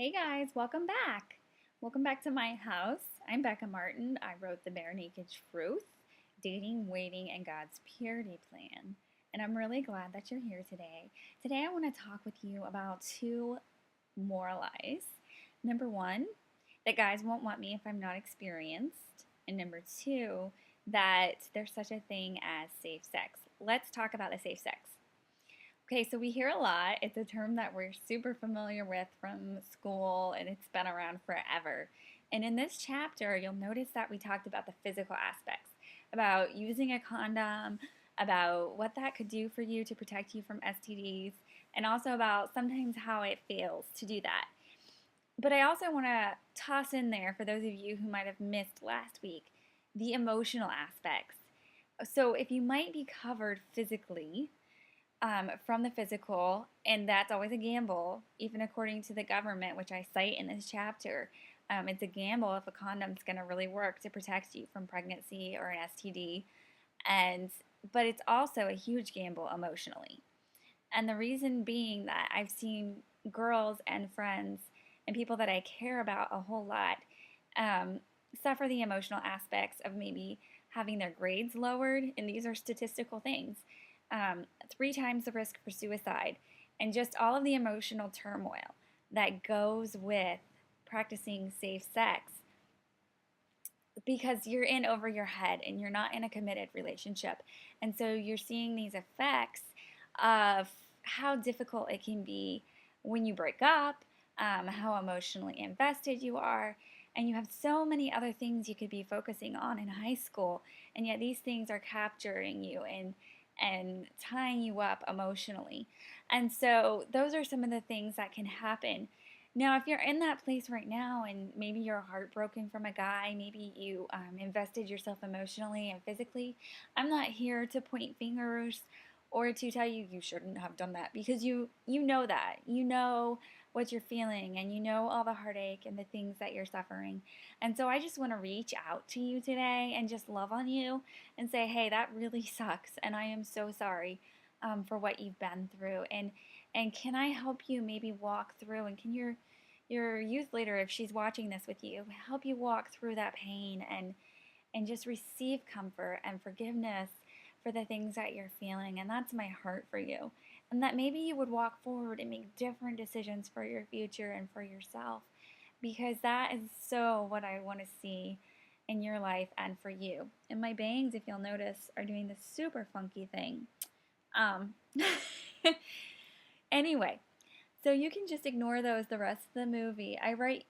Hey guys, welcome back. Welcome back to my house. I'm Bekah Martin. I wrote The Bare Naked Truth, Dating, Waiting, and God's Purity Plan. And I'm really glad that you're here today. Today I want to talk with you about two moral lies. Number one, that guys won't want me if I'm not experienced. And number two, that there's such a thing as safe sex. Let's talk about the safe sex. Okay, so we hear a lot. It's a term that we're super familiar with from school and it's been around forever. And in this chapter, you'll notice that we talked about the physical aspects, about using a condom, about what that could do for you to protect you from STDs, and also about sometimes how it feels to do that. But I also want to toss in there, for those of you who might have missed last week, the emotional aspects. So if you might be covered physically, from the physical, and that's always a gamble, even according to the government, which I cite in this chapter. It's a gamble if a condom's going to really work to protect you from pregnancy or an STD, but it's also a huge gamble emotionally. And the reason being that I've seen girls and friends and people that I care about a whole lot suffer the emotional aspects of maybe having their grades lowered, and these are statistical things. 3 times the risk for suicide, and just all of the emotional turmoil that goes with practicing safe sex because you're in over your head and you're not in a committed relationship. And so you're seeing these effects of how difficult it can be when you break up, how emotionally invested you are, and you have so many other things you could be focusing on in high school, and yet these things are capturing you and tying you up emotionally. And so those are some of the things that can happen. Now, if you're in that place right now and maybe you're heartbroken from a guy, maybe you invested yourself emotionally and physically, I'm not here to point fingers or to tell you you shouldn't have done that, because you know that. You know what you're feeling, and you know all the heartache and the things that you're suffering. And so I just want to reach out to you today and just love on you and say, hey, that really sucks, and I am so sorry for what you've been through. And can I help you maybe walk through, and can your youth leader, if she's watching this with you, help you walk through that pain and just receive comfort and forgiveness for the things that you're feeling. And that's my heart for you. And that maybe you would walk forward and make different decisions for your future and for yourself, because that is so what I want to see in your life and for you. And my bangs, if you'll notice, are doing this super funky thing. Anyway, so you can just ignore those the rest of the movie. I write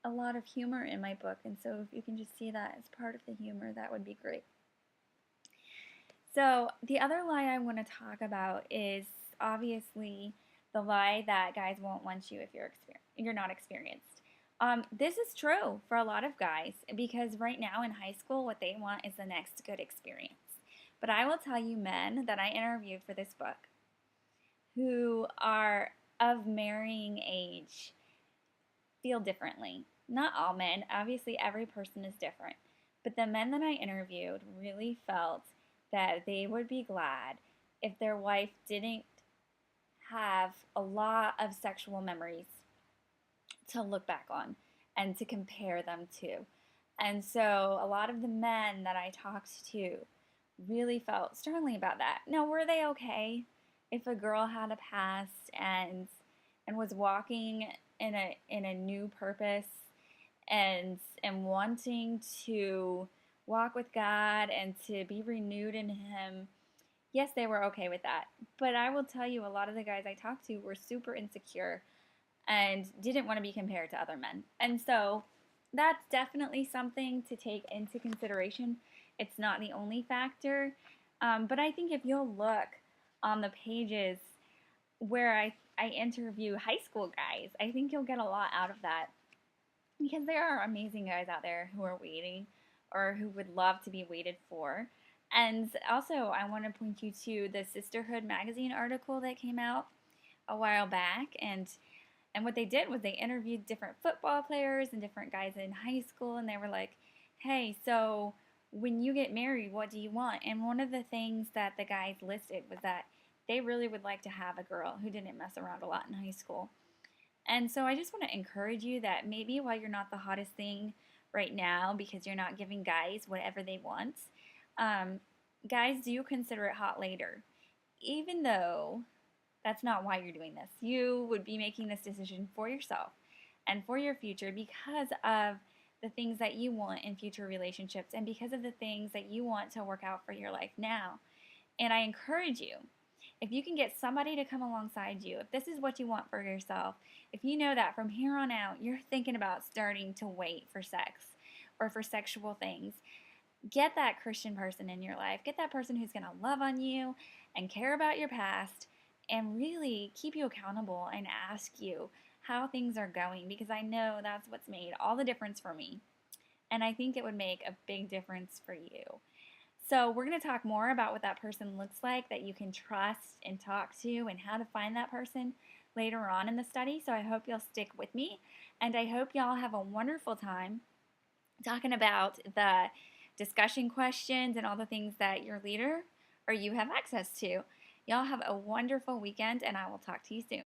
a lot of humor in my book, and so if you can just see that as part of the humor, that would be great. So the other lie I want to talk about is obviously the lie that guys won't want you if you're not experienced. This is true for a lot of guys, because right now in high school, what they want is the next good experience. But I will tell you, men that I interviewed for this book who are of marrying age feel differently. Not all men, obviously every person is different, but the men that I interviewed really felt that they would be glad if their wife didn't have a lot of sexual memories to look back on and to compare them to. And so a lot of the men that I talked to really felt strongly about that. Now, were they okay if a girl had a past and was walking in a new purpose and wanting to walk with God and to be renewed in Him? Yes, they were okay with that. But I will tell you, a lot of the guys I talked to were super insecure and didn't want to be compared to other men. And so that's definitely something to take into consideration. It's not the only factor. But I think if you'll look on the pages where I interview high school guys, I think you'll get a lot out of that, because there are amazing guys out there who are waiting or who would love to be waited for. And also, I want to point you to the Sisterhood magazine article that came out a while back. And what they did was they interviewed different football players and different guys in high school, and they were like, hey, so when you get married, what do you want? And one of the things that the guys listed was that they really would like to have a girl who didn't mess around a lot in high school. And so I just want to encourage you that maybe while you're not the hottest thing right now because you're not giving guys whatever they want, um, guys do consider it hot later. Even though that's not why you're doing this. You would be making this decision for yourself and for your future because of the things that you want in future relationships and because of the things that you want to work out for your life now. And I encourage you, if you can get somebody to come alongside you, if this is what you want for yourself, if you know that from here on out you're thinking about starting to wait for sex or for sexual things, get that Christian person in your life. Get that person who's going to love on you and care about your past and really keep you accountable and ask you how things are going, because I know that's what's made all the difference for me. And I think it would make a big difference for you. So, we're going to talk more about what that person looks like that you can trust and talk to and how to find that person later on in the study. So, I hope you'll stick with me. And I hope y'all have a wonderful time talking about the discussion questions and all the things that your leader or you have access to. Y'all have a wonderful weekend, and I will talk to you soon.